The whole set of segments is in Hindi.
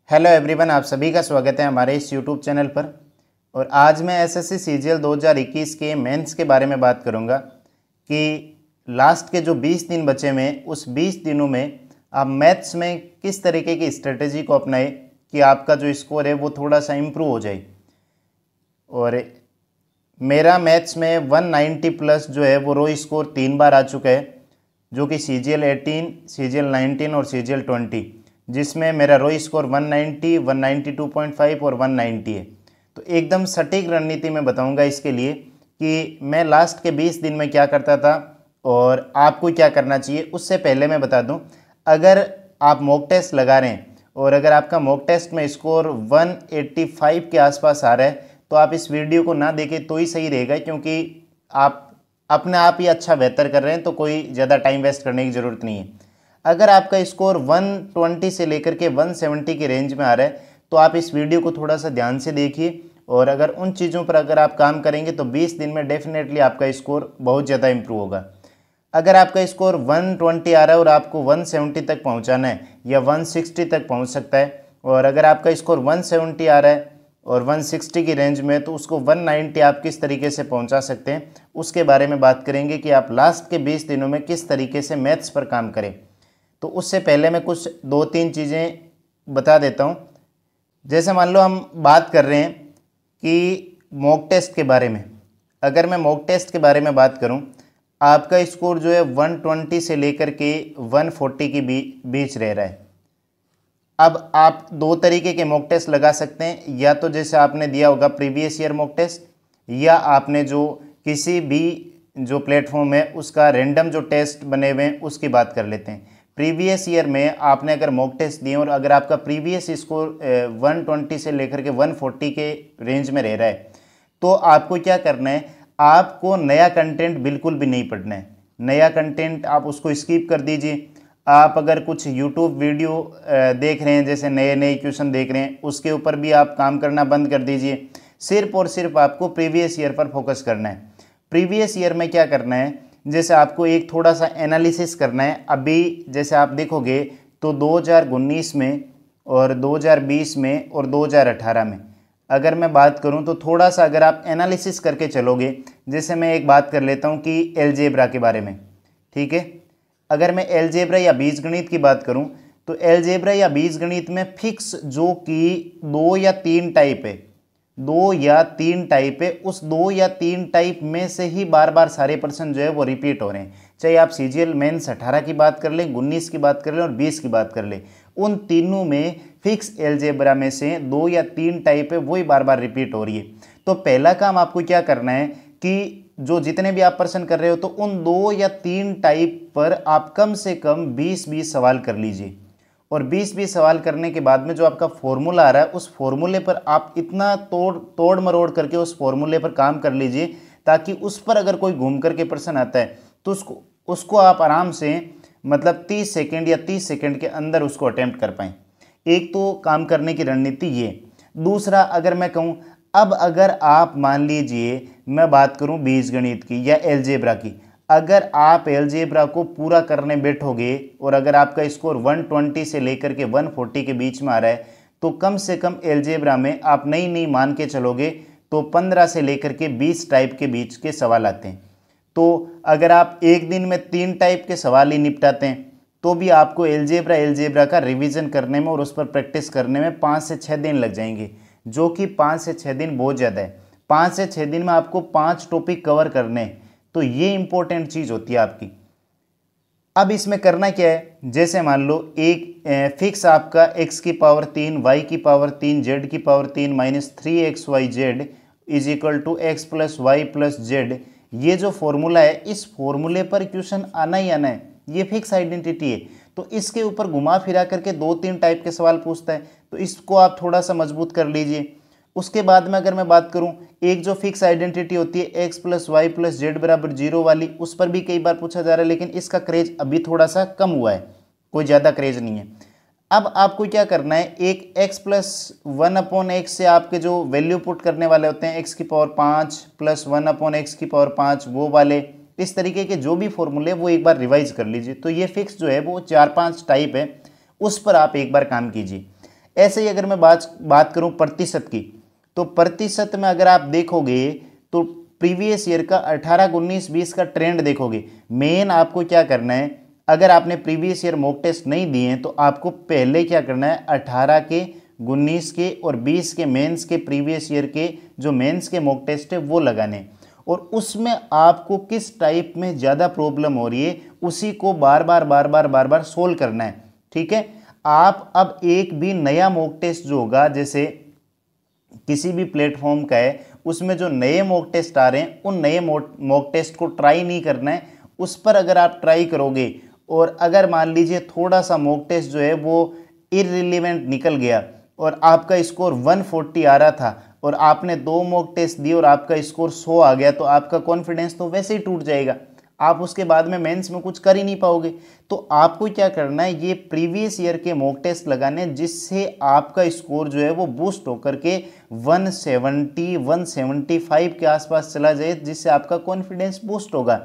हेलो एवरीवन, आप सभी का स्वागत है हमारे इस यूट्यूब चैनल पर। और आज मैं एसएससी सीजीएल 2021 के मेंस के बारे में बात करूंगा कि लास्ट के जो 20 दिन बचे हुए हैं उस 20 दिनों में आप मैथ्स में किस तरीके की स्ट्रेटेजी को अपनाएं कि आपका जो स्कोर है वो थोड़ा सा इम्प्रूव हो जाए। और मेरा मैथ्स में 190 प्लस जो है वो रो स्कोर 3 बार आ चुका है, जो कि सीजीएल 18, सीजीएल 19 और सीजीएल 20, जिसमें मेरा रो स्कोर 190, 192.5 और 190 है। तो एकदम सटीक रणनीति मैं बताऊंगा इसके लिए कि मैं लास्ट के 20 दिन में क्या करता था और आपको क्या करना चाहिए। उससे पहले मैं बता दूं, अगर आप मॉक टेस्ट लगा रहे हैं और अगर आपका मॉक टेस्ट में स्कोर 185 के आसपास आ रहा है तो आप इस वीडियो को ना देखें तो ही सही रहेगा, क्योंकि आप अपने आप ही अच्छा बेहतर कर रहे हैं तो कोई ज़्यादा टाइम वेस्ट करने की ज़रूरत नहीं है। अगर आपका स्कोर 120 से लेकर के 170 की रेंज में आ रहा है तो आप इस वीडियो को थोड़ा सा ध्यान से देखिए, और अगर उन चीज़ों पर अगर आप काम करेंगे तो 20 दिन में डेफिनेटली आपका स्कोर बहुत ज़्यादा इंप्रूव होगा। अगर आपका स्कोर 120 आ रहा है और आपको 170 तक पहुंचाना है या 160 तक पहुंच सकता है, और अगर आपका स्कोर 170 आ रहा है और 160 की रेंज में तो उसको 190 आप किस तरीके से पहुंचा सकते हैं, उसके बारे में बात करेंगे कि आप लास्ट के 20 दिनों में किस तरीके से मैथ्स पर काम करें। तो उससे पहले मैं कुछ 2-3 चीज़ें बता देता हूँ। जैसे मान लो हम बात कर रहे हैं कि मॉक टेस्ट के बारे में। अगर मैं मॉक टेस्ट के बारे में बात करूँ, आपका स्कोर जो है 120 से लेकर के 140 के बीच रह रहा है। अब आप दो तरीके के मॉक टेस्ट लगा सकते हैं, या तो जैसे आपने दिया होगा प्रीवियस ईयर मॉक टेस्ट, या आपने जो किसी भी जो प्लेटफॉर्म है उसका रैंडम जो टेस्ट बने हुए हैं उसकी बात कर लेते हैं। प्रीवियस ईयर में आपने अगर मॉक टेस्ट दिए और अगर आपका प्रीवियस स्कोर 120 से लेकर के 140 के रेंज में रह रहा है तो आपको क्या करना है, आपको नया कंटेंट बिल्कुल भी नहीं पढ़ना है। नया कंटेंट आप उसको स्किप कर दीजिए। आप अगर कुछ यूट्यूब वीडियो देख रहे हैं, जैसे नए नए क्वेश्चन देख रहे हैं, उसके ऊपर भी आप काम करना बंद कर दीजिए। सिर्फ और सिर्फ आपको प्रीवियस ईयर पर फोकस करना है। प्रीवियस ईयर में क्या करना है, जैसे आपको एक थोड़ा सा एनालिसिस करना है। अभी जैसे आप देखोगे तो 2019 में और 2020 में और 2018 में अगर मैं बात करूं तो थोड़ा सा अगर आप एनालिसिस करके चलोगे, जैसे मैं एक बात कर लेता हूं कि अलजेब्रा के बारे में, ठीक है। अगर मैं अलजेब्रा या बीजगणित की बात करूं तो अलजेब्रा या बीजगणित में फिक्स जो कि 2 या 3 टाइप है, 2 या 3 टाइप है, उस 2 या 3 टाइप में से ही बार बार सारे प्रश्न जो है वो रिपीट हो रहे हैं। चाहे आप सीजीएल मेंस 18 की बात कर लें, 19 की बात कर लें और 20 की बात कर लें, उन तीनों में फिक्स अलजेब्रा में से 2 या 3 टाइप है वही बार बार रिपीट हो रही है। तो पहला काम आपको क्या करना है कि जो जितने भी आप प्रश्न कर रहे हो तो उन 2 या 3 टाइप पर आप कम से कम 20-20 सवाल कर लीजिए, और 20-20 सवाल करने के बाद में जो आपका फॉर्मूला आ रहा है उस फॉर्मूले पर आप इतना तोड़ मरोड़ करके उस फॉर्मूले पर काम कर लीजिए ताकि उस पर अगर कोई घूम करके प्रश्न आता है तो उसको आप आराम से मतलब 30 सेकेंड या 30 सेकेंड के अंदर उसको अटेम्प्ट कर पाएँ। एक तो काम करने की रणनीति ये। दूसरा, अगर मैं कहूँ अब अगर आप मान लीजिए मैं बात करूँ बीजगणित की या अलजेब्रा की, अगर आप अलजेब्रा को पूरा करने बैठोगे और अगर आपका स्कोर 120 से लेकर के 140 के बीच में आ रहा है तो कम से कम अलजेब्रा में आप नहीं मान के चलोगे तो 15 से लेकर के 20 टाइप के बीच के सवाल आते हैं। तो अगर आप एक दिन में 3 टाइप के सवाल ही निपटाते हैं तो भी आपको अलजेब्रा का रिवीजन करने में और उस पर प्रैक्टिस करने में 5 से 6 दिन लग जाएंगे, जो कि 5 से 6 दिन बहुत ज़्यादा है। 5 से 6 दिन में आपको 5 टॉपिक कवर करने हैं, तो ये इंपॉर्टेंट चीज़ होती है आपकी। अब इसमें करना क्या है, जैसे मान लो एक फिक्स आपका x की पावर 3, y की पावर 3, z की power 3 -3xyz is equal to x plus y plus z, ये जो फॉर्मूला है इस फॉर्मूले पर क्वेश्चन आना ही आना है, ये फिक्स आइडेंटिटी है। तो इसके ऊपर घुमा फिरा करके 2-3 टाइप के सवाल पूछता है, तो इसको आप थोड़ा सा मजबूत कर लीजिए। उसके बाद में अगर मैं बात करूं, एक जो फिक्स आइडेंटिटी होती है x plus y plus z बराबर 0 वाली, उस पर भी कई बार पूछा जा रहा है, लेकिन इसका क्रेज अभी थोड़ा सा कम हुआ है, कोई ज़्यादा क्रेज नहीं है। अब आपको क्या करना है, एक x प्लस 1/x से आपके जो वैल्यू पुट करने वाले होते हैं x की पावर 5 प्लस 1/x की पावर 5, वो वाले इस तरीके के जो भी फॉर्मूले वो एक बार रिवाइज कर लीजिए। तो ये फिक्स जो है वो 4-5 टाइप है, उस पर आप एक बार काम कीजिए। ऐसे ही अगर मैं बात करूं प्रतिशत की, तो प्रतिशत में अगर आप देखोगे तो प्रीवियस ईयर का 18 19 20 का ट्रेंड देखोगे। मेन आपको क्या करना है, अगर आपने प्रीवियस ईयर मॉक टेस्ट नहीं दिए हैं तो आपको पहले क्या करना है, 18 के 19 के और 20 के मेंस के प्रीवियस ईयर के जो मेंस के मॉक टेस्ट है वो लगाने, और उसमें आपको किस टाइप में ज़्यादा प्रॉब्लम हो रही है उसी को बार बार सोल्व करना है। ठीक है, आप अब एक भी नया मॉक टेस्ट जो होगा, जैसे किसी भी प्लेटफॉर्म का है, उसमें जो नए मॉक टेस्ट आ रहे हैं उन नए मॉक टेस्ट को ट्राई नहीं करना है। उस पर अगर आप ट्राई करोगे और अगर मान लीजिए थोड़ा सा मॉक टेस्ट जो है वो इररिलेवेंट निकल गया और आपका स्कोर 140 आ रहा था और आपने 2 मॉक टेस्ट दिए और आपका स्कोर 100 आ गया, तो आपका कॉन्फिडेंस तो वैसे ही टूट जाएगा, आप उसके बाद में मेंस में कुछ कर ही नहीं पाओगे। तो आपको क्या करना है, ये प्रीवियस ईयर के मॉक टेस्ट लगाने जिससे आपका स्कोर जो है वो बूस्ट होकर के 170 175 के आसपास चला जाए, जिससे आपका कॉन्फिडेंस बूस्ट होगा।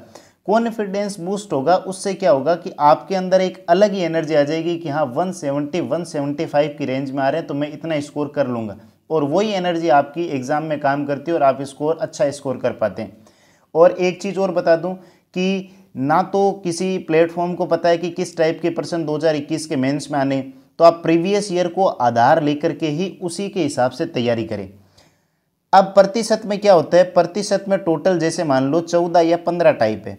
कॉन्फिडेंस बूस्ट होगा, उससे क्या होगा कि आपके अंदर एक अलग ही एनर्जी आ जाएगी कि हाँ 170 175 की रेंज में आ रहे हैं तो मैं इतना स्कोर कर लूँगा, और वही एनर्जी आपकी एग्जाम में काम करती है और आप स्कोर अच्छा स्कोर कर पाते हैं। और एक चीज़ और बता दूं कि ना तो किसी प्लेटफॉर्म को पता है कि किस टाइप के पर्सन 2021 के मेंस में आने, तो आप प्रीवियस ईयर को आधार लेकर के ही उसी के हिसाब से तैयारी करें। अब प्रतिशत में क्या होता है, प्रतिशत में टोटल जैसे मान लो 14 या 15 टाइप है,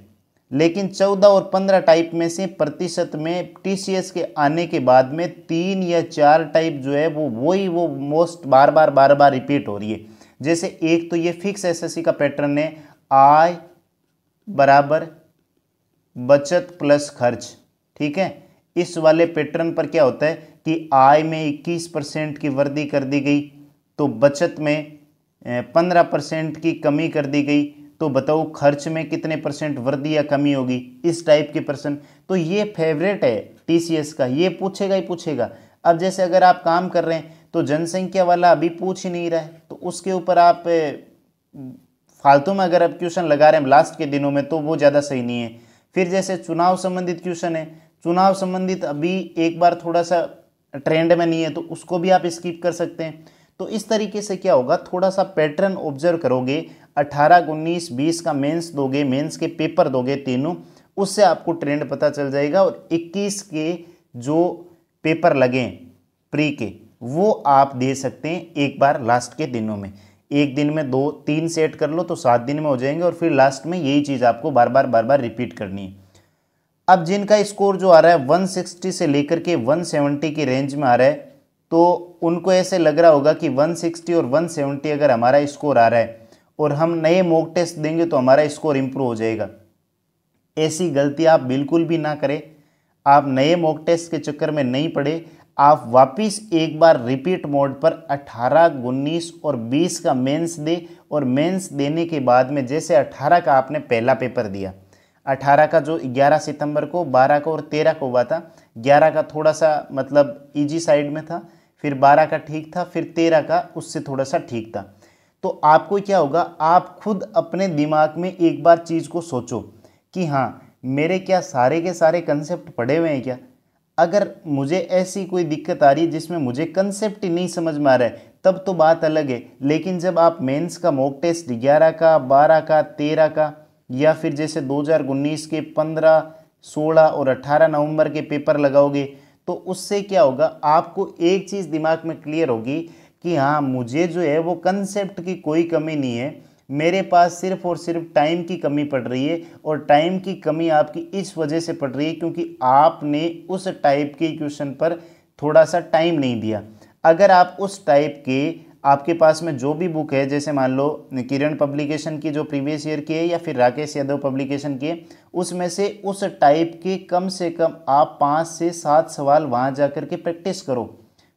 लेकिन 14 और 15 टाइप में से प्रतिशत में टीसीएस के आने के बाद में 3 या 4 टाइप जो है वो मोस्ट बार बार रिपीट हो रही है। जैसे एक तो ये फिक्स एसएससी का पैटर्न है, आय बराबर बचत प्लस खर्च। ठीक है, इस वाले पैटर्न पर क्या होता है कि आय में 21% की वृद्धि कर दी गई, तो बचत में 15% की कमी कर दी गई, तो बताओ खर्च में कितने परसेंट वृद्धि या कमी होगी, इस टाइप के प्रश्न। तो ये फेवरेट है टीसीएस का, ये पूछेगा ही पूछेगा। अब जैसे अगर आप काम कर रहे हैं तो जनसंख्या वाला अभी पूछ ही नहीं रहा है, तो उसके ऊपर आप फालतू में अगर आप क्वेश्चन लगा रहे हैं लास्ट के दिनों में तो वो ज़्यादा सही नहीं है। फिर जैसे चुनाव संबंधित क्वेश्चन है, चुनाव संबंधित अभी एक बार थोड़ा सा ट्रेंड में नहीं है तो उसको भी आप स्किप कर सकते हैं। तो इस तरीके से क्या होगा, थोड़ा सा पैटर्न ऑब्जर्व करोगे, 18 19 20 का मेंस दोगे, मेंस के पेपर दोगे तीनों, उससे आपको ट्रेंड पता चल जाएगा। और 21 के जो पेपर लगे प्री के वो आप दे सकते हैं एक बार लास्ट के दिनों में, एक दिन में 2-3 सेट कर लो तो 7 दिन में हो जाएंगे, और फिर लास्ट में यही चीज़ आपको बार बार रिपीट करनी है। अब जिनका स्कोर जो आ रहा है 160 से लेकर के 170 की रेंज में आ रहा है, तो उनको ऐसे लग रहा होगा कि 160 और 170 अगर हमारा स्कोर आ रहा है और हम नए मॉक टेस्ट देंगे तो हमारा स्कोर इंप्रूव हो जाएगा। ऐसी गलती आप बिल्कुल भी ना करें। आप नए मॉक टेस्ट के चक्कर में नहीं पड़े, आप वापिस एक बार रिपीट मोड पर 18 19 और 20 का मेंस दे, और मेंस देने के बाद में जैसे 18 का आपने पहला पेपर दिया, 18 का जो 11 सितंबर को, 12 को और 13 को हुआ था, 11 का थोड़ा सा मतलब इजी साइड में था, फिर 12 का ठीक था, फिर 13 का उससे थोड़ा सा ठीक था। तो आपको क्या होगा, आप खुद अपने दिमाग में एक बार चीज़ को सोचो कि हाँ मेरे क्या सारे के सारे कंसेप्ट पढ़े हुए हैं क्या। अगर मुझे ऐसी कोई दिक्कत आ रही है जिसमें मुझे कंसेप्ट ही नहीं समझ में आ रहा है तब तो बात अलग है, लेकिन जब आप मेंस का मॉक टेस्ट 11 का 12 का 13 का या फिर जैसे 2019 के 15 16 और 18 नवंबर के पेपर लगाओगे तो उससे क्या होगा, आपको एक चीज़ दिमाग में क्लियर होगी कि हाँ मुझे जो है वो कंसेप्ट की कोई कमी नहीं है, मेरे पास सिर्फ और सिर्फ टाइम की कमी पड़ रही है। और टाइम की कमी आपकी इस वजह से पड़ रही है क्योंकि आपने उस टाइप के क्वेश्चन पर थोड़ा सा टाइम नहीं दिया। अगर आप उस टाइप के, आपके पास में जो भी बुक है, जैसे मान लो किरण पब्लिकेशन की जो प्रीवियस ईयर की है या फिर राकेश यादव पब्लिकेशन की है, उसमें से उस टाइप के कम से कम आप 5 से 7 सवाल वहाँ जा कर के प्रैक्टिस करो।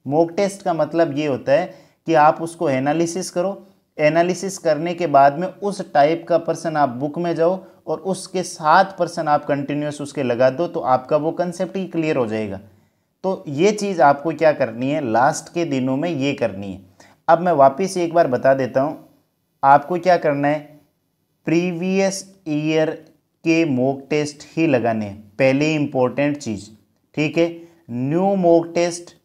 मॉक टेस्ट का मतलब ये होता है कि आप उसको एनालिसिस करो, एनालिसिस करने के बाद में उस टाइप का पर्सन आप बुक में जाओ और उसके 7 पर्सन आप कंटिन्यूस उसके लगा दो, तो आपका वो कंसेप्ट ही क्लियर हो जाएगा। तो ये चीज़ आपको क्या करनी है, लास्ट के दिनों में ये करनी है। अब मैं वापस एक बार बता देता हूँ, आपको क्या करना है, प्रीवियस ईयर के मॉक टेस्ट ही लगाने हैं, पहले इंपॉर्टेंट चीज़। ठीक है, न्यू मॉक टेस्ट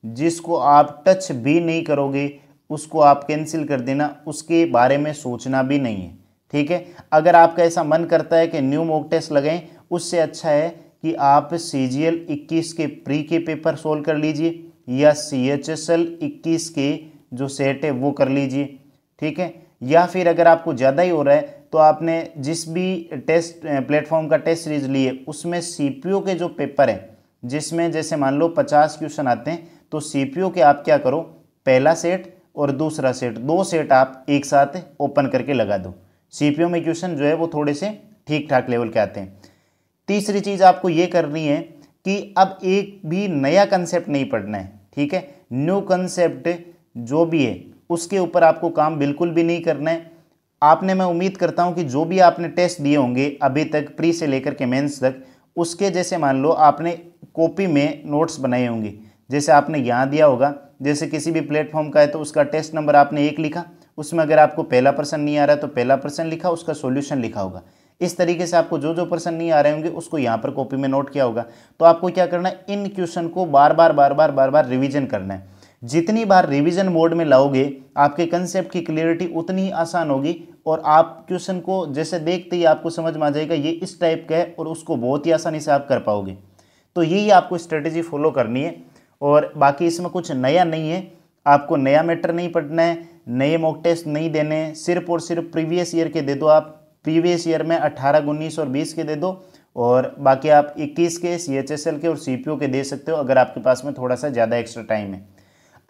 जिसको आप टच भी नहीं करोगे उसको आप कैंसिल कर देना, उसके बारे में सोचना भी नहीं है। ठीक है, अगर आपका ऐसा मन करता है कि न्यू मॉक टेस्ट लगाएं, उससे अच्छा है कि आप CGL 21 के प्री के पेपर सोल्व कर लीजिए या CHSL 21 के जो सेट है वो कर लीजिए। ठीक है, या फिर अगर आपको ज़्यादा ही हो रहा है तो आपने जिस भी टेस्ट प्लेटफॉर्म का टेस्ट सीरीज लिए उसमें CPO के जो पेपर हैं, जिसमें जैसे मान लो 50 क्वेश्चन आते हैं, तो CPO के आप क्या करो, पहला सेट और दूसरा सेट, 2 सेट आप एक साथ ओपन करके लगा दो। CPO में क्वेश्चन जो है वो थोड़े से ठीक ठाक लेवल के आते हैं। तीसरी चीज़ आपको ये करनी है कि अब एक भी नया कंसेप्ट नहीं पढ़ना है। ठीक है, न्यू कंसेप्ट जो भी है उसके ऊपर आपको काम बिल्कुल भी नहीं करना है। आपने, मैं उम्मीद करता हूं कि जो भी आपने टेस्ट दिए होंगे अभी तक प्री से लेकर के मेंस तक, उसके जैसे मान लो आपने कॉपी में नोट्स बनाए होंगे, जैसे आपने यहाँ दिया होगा, जैसे किसी भी प्लेटफॉर्म का है तो उसका टेस्ट नंबर आपने 1 लिखा, उसमें अगर आपको पहला प्रश्न नहीं आ रहा है तो पहला प्रश्न लिखा, उसका सॉल्यूशन लिखा होगा। इस तरीके से आपको जो जो प्रश्न नहीं आ रहे होंगे उसको यहाँ पर कॉपी में नोट किया होगा। तो आपको क्या करना है, इन क्वेश्चन को बार बार रिवीजन करना है। जितनी बार रिवीजन मोड में लाओगे आपके कंसेप्ट की क्लियरिटी उतनी ही आसान होगी और आप क्वेश्चन को जैसे देखते ही आपको समझ में आ जाएगा ये इस टाइप का है और उसको बहुत ही आसानी से आप कर पाओगे। तो यही आपको स्ट्रेटेजी फॉलो करनी है और बाकी इसमें कुछ नया नहीं है। आपको नया मैटर नहीं पढ़ना है, नए मॉक टेस्ट नहीं देने, सिर्फ और सिर्फ प्रीवियस ईयर के दे दो। आप प्रीवियस ईयर में 18, 19 और 20 के दे दो और बाकी आप 21 के CHSL के और CPO के दे सकते हो अगर आपके पास में थोड़ा सा ज़्यादा एक्स्ट्रा टाइम है।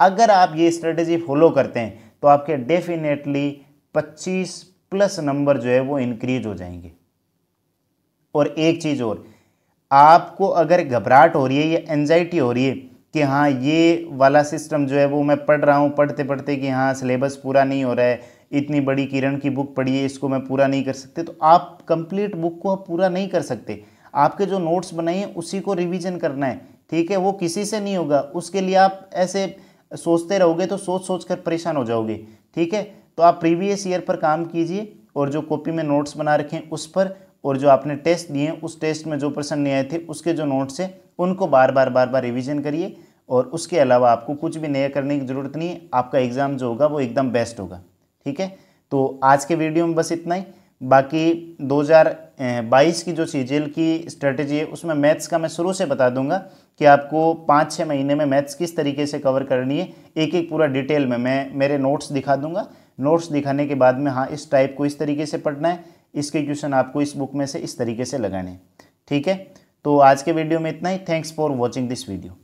अगर आप ये स्ट्रेटेजी फॉलो करते हैं तो आपके डेफिनेटली 25+ नंबर जो है वो इंक्रीज हो जाएंगे। और एक चीज़ और, आपको अगर घबराहट हो रही है या एंजाइटी हो रही है कि हाँ ये वाला सिस्टम जो है वो मैं पढ़ रहा हूँ पढ़ते पढ़ते कि हाँ सिलेबस पूरा नहीं हो रहा है, इतनी बड़ी किरण की बुक पढ़ी है इसको मैं पूरा नहीं कर सकते, तो आप कंप्लीट बुक को पूरा नहीं कर सकते। आपके जो नोट्स बनाए हैं उसी को रिवीजन करना है। ठीक है, वो किसी से नहीं होगा, उसके लिए आप ऐसे सोचते रहोगे तो सोच सोच कर परेशान हो जाओगे। ठीक है, तो आप प्रीवियस ईयर पर काम कीजिए और जो कॉपी में नोट्स बना रखे हैं उस पर, और जो आपने टेस्ट दिए हैं उस टेस्ट में जो प्रश्न नहीं आए थे उसके जो नोट्स हैं उनको बार बार रिवीजन करिए। और उसके अलावा आपको कुछ भी नया करने की ज़रूरत नहीं है, आपका एग्ज़ाम जो होगा वो एकदम बेस्ट होगा। ठीक है, तो आज के वीडियो में बस इतना ही। बाकी 2022 की जो CGL की स्ट्रेटेजी है उसमें मैथ्स का मैं शुरू से बता दूंगा कि आपको 5-6 महीने में मैथ्स किस तरीके से कवर करनी है, एक एक पूरा डिटेल में मैं मेरे नोट्स दिखा दूंगा। नोट्स दिखाने के बाद में हाँ इस टाइप को इस तरीके से पढ़ना है, इसके क्वेश्चन आपको इस बुक में से इस तरीके से लगाने हैं। ठीक है, तो आज के वीडियो में इतना ही। Thanks for watching this video.